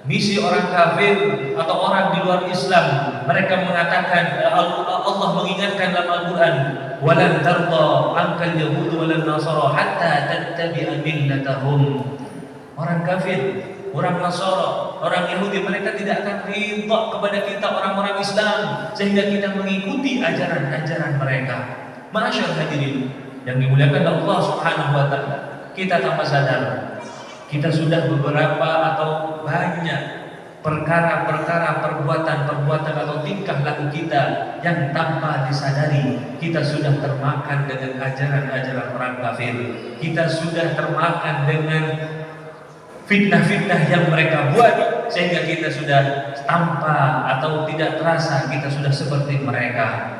Misi orang kafir atau orang di luar Islam, mereka mengatakan, Allah mengingatkan dalam Al-Quran, walan tarda ankal yahud walan nasara hatta tattabi'a millatahum. Orang kafir, orang Nasara, orang Yahudi, mereka tidak akan ridha kepada kita orang-orang Islam sehingga kita mengikuti ajaran-ajaran mereka. Ma'asyar hadirin yang dimuliakan Allah Subhanahu wa taala, kita tanpa sadar kita sudah beberapa atau banyak perkara-perkara, perbuatan-perbuatan atau tingkah laku kita yang tanpa disadari kita sudah termakan dengan ajaran-ajaran orang kafir. Kita sudah termakan dengan fitnah-fitnah yang mereka buat sehingga kita sudah tanpa atau tidak terasa kita sudah seperti mereka.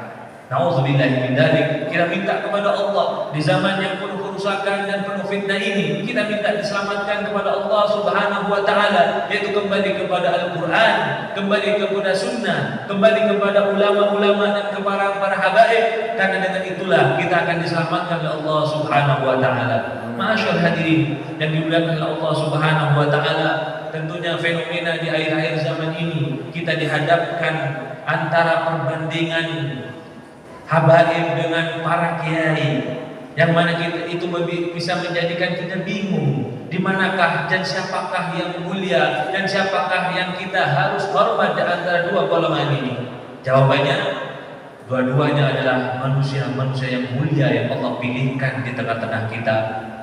Nauzubillahi min dzalik. Kita minta kepada Allah di zaman yang penuh kerusakan dan penuh fitnah ini, kita minta diselamatkan kepada Allah Subhanahu wa taala, yaitu kembali kepada Al-Qur'an, kembali kepada sunnah, kembali kepada ulama-ulama dan kepada para habaib, karena dengan itulah kita akan diselamatkan oleh Allah Subhanahu wa taala. Ma'asyar hadirin yang dimuliakan oleh Allah Subhanahu wa taala, tentunya fenomena di akhir-akhir zaman ini kita dihadapkan antara perbandingan habaib dengan para kiai, yang mana kita itu bisa menjadikan kita bingung di manakah dan siapakah yang mulia dan siapakah yang kita harus hormat di antara dua golongan ini. Jawabannya, dua-duanya adalah manusia-manusia yang mulia yang Allah pilihkan di tengah-tengah kita.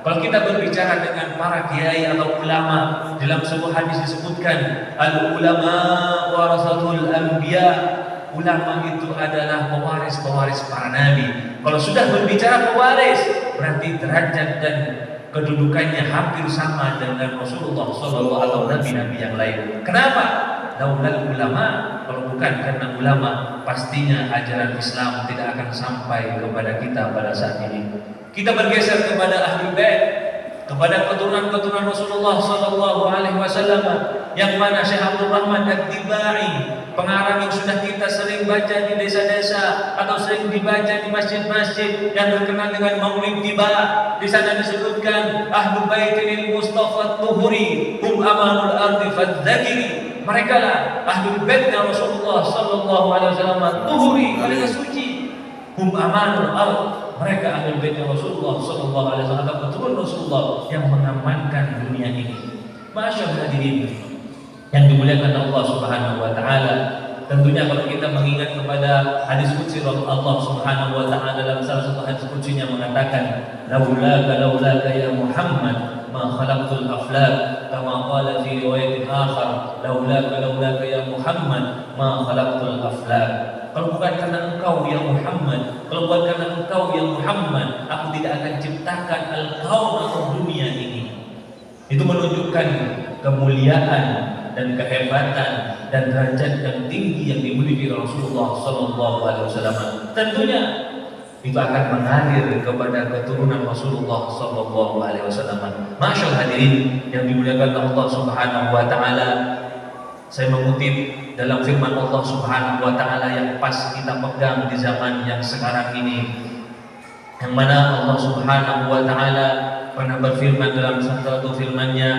Kalau kita berbicara dengan para kiai atau ulama, dalam sebuah hadis disebutkan al-ulama warasatul anbiya. Ulama itu adalah pewaris-pewaris para nabi. Kalau sudah berbicara pewaris, berarti derajat dan kedudukannya hampir sama dengan Rasulullah SAW atau nabi-nabi yang lain. Kenapa? Laulal ulama, kalau bukan karena ulama, pastinya ajaran Islam tidak akan sampai kepada kita pada saat ini. Kita bergeser kepada Ahlul Bait, kepada keturunan-keturunan Rasulullah SAW, yang mana Syekh Abdul Rahman At-Tibai, pengarang yang sudah kita sering baca di desa-desa atau sering dibaca di masjid-masjid yang terkenal dengan Maulid Tiba. Di sana disebutkan Ahlul Baitil Mustafa Tuhuri hum amanul ardi fadzakiri. Mereka lah Ahlul Baitnya Rasulullah SAW, Tuhuri, mereka suci, hum amanul ardi, mereka Ahlul Baitnya Rasulullah SAW atau keturunan Rasulullah yang mengamankan dunia ini. Masyaallah hadirin yang dimuliakan Allah Subhanahu wa taala, tentunya kalau kita mengingat kepada hadis qudsi Allah Subhanahu wa taala, dalam salah satu hadis qudsnya mengatakan, laulaka ya Muhammad ma khalaqtul aflak, kama qala fi riwayat akhar, laulaka ya Muhammad ma khalaqtul aflak. Kalau bukan karena engkau ya Muhammad, kalau bukan karena engkau ya Muhammad, aku tidak akan ciptakan al-kaun atau dunia ini. Itu menunjukkan kemuliaan dan kehebatan dan derajat yang tinggi yang dimiliki Rasulullah SAW. Tentunya itu akan mengalir kepada keturunan Rasulullah SAW. Masyaallah hadirin yang dimuliakan Allah Subhanahu wa taala, saya mengutip dalam firman Allah Subhanahu wa taala yang pas kita pegang di zaman yang sekarang ini, yang mana Allah Subhanahu wa taala pernah berfirman dalam satu firman-Nya,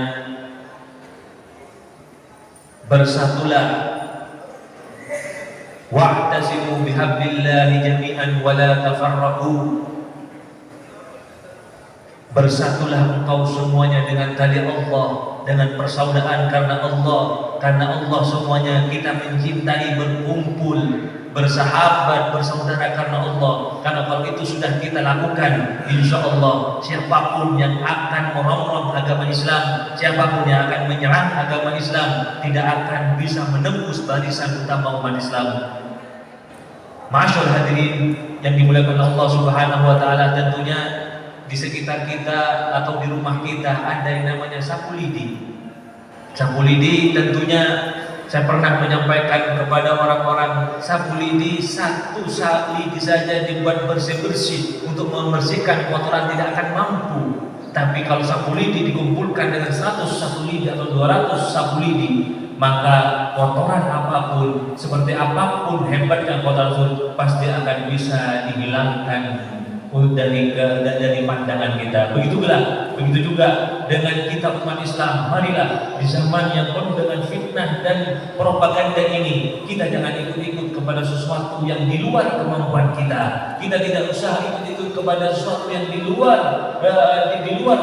bersatulah wa'tasimu bihablillahi jami'an wa la tafarraqu. Bersatulah engkau semuanya dengan tali Allah, dengan persaudaraan karena Allah semuanya kita mencintai, berkumpul, bersahabat, bersaudara karena Allah. Karena kalau itu sudah kita lakukan, insya Allah siapapun yang akan merongrong agama Islam, siapapun yang akan menyerang agama Islam, tidak akan bisa menembus barisan utama umat Islam. Masyaallah hadirin yang dimuliakan Allah Subhanahu wa taala, tentunya di sekitar kita atau di rumah kita ada yang namanya sapu lidi. Sapu lidi tentunya saya pernah menyampaikan kepada orang-orang, sapu lidi, satu sapu lidi saja dibuat bersih-bersih untuk membersihkan kotoran tidak akan mampu. Tapi kalau sapu lidi dikumpulkan dengan 100 sapu lidi atau 200 sapu lidi, maka kotoran apapun, seperti apapun hebatnya kotoran tersebut, pasti akan bisa dihilangkan dari pandangan kita. Begitu juga dengan kita umat Islam. Marilah di zaman yang penuh dengan fitnah dan propaganda ini, kita jangan ikut-ikut kepada sesuatu yang di luar kemampuan kita. Kita tidak usah ikut-ikut kepada sesuatu yang di luar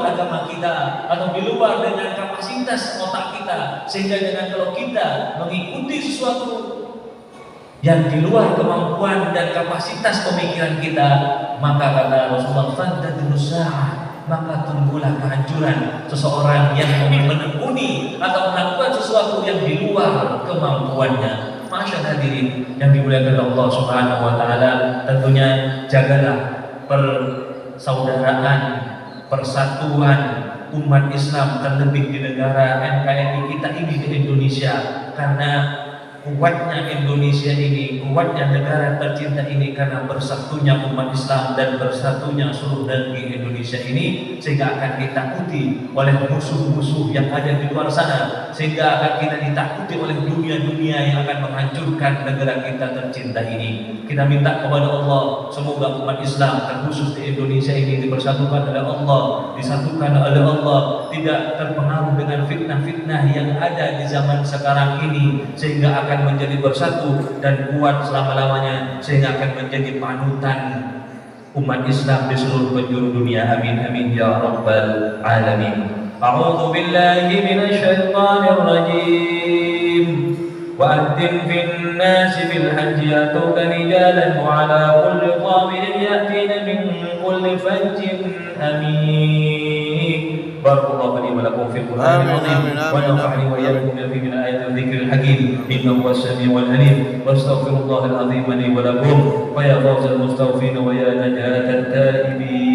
agama kita atau di luar dengan kapasitas otak kita. Sehingga jangan kalau kita mengikuti sesuatu yang di luar kemampuan dan kapasitas pemikiran kita, maka kata Rasulullah, fantadrus sa'ah, maka tunggulah kehancuran seseorang yang menekuni atau melakukan sesuatu yang di luar kemampuannya. Masyaallah hadirin yang dimuliakan Allah Subhanahu wa taala, tentunya jagalah persaudaraan, persatuan umat Islam, terlebih di negara NKRI kita ini di Indonesia, karena kuatnya Indonesia ini, kuatnya negara tercinta ini karena bersatunya umat Islam dan bersatunya seluruh negeri Indonesia ini, sehingga akan ditakuti oleh musuh-musuh yang ada di luar sana, sehingga akan kita ditakuti oleh dunia-dunia yang akan menghancurkan negara kita tercinta ini. Kita minta kepada Allah, semoga umat Islam terkhusus di Indonesia ini dipersatukan oleh Allah, disatukan oleh Allah, tidak terpengaruh dengan fitnah-fitnah yang ada di zaman sekarang ini, sehingga akan menjadi bersatu dan kuat selama-lamanya, sehingga akan menjadi panutan umat Islam di seluruh penjuru dunia. Amin amin ya rabbal alamin. A'udzu billahi minasyaitonir rajim. Wa'adzim fin nasi bil hajji yatuka rijalan wa 'ala kulli dhamirin yatina min kulli fajjin amin. Barakallahu li wa lakum fil Qur'anil azim wa nafa'ani wa iyyakum bihi min ayatil dzikril hakim innahu was-sami'ul 'alim wastaghfirullahal azim li wa lakum wa ya fawzal mustaghfirin wa ya najatat taibin.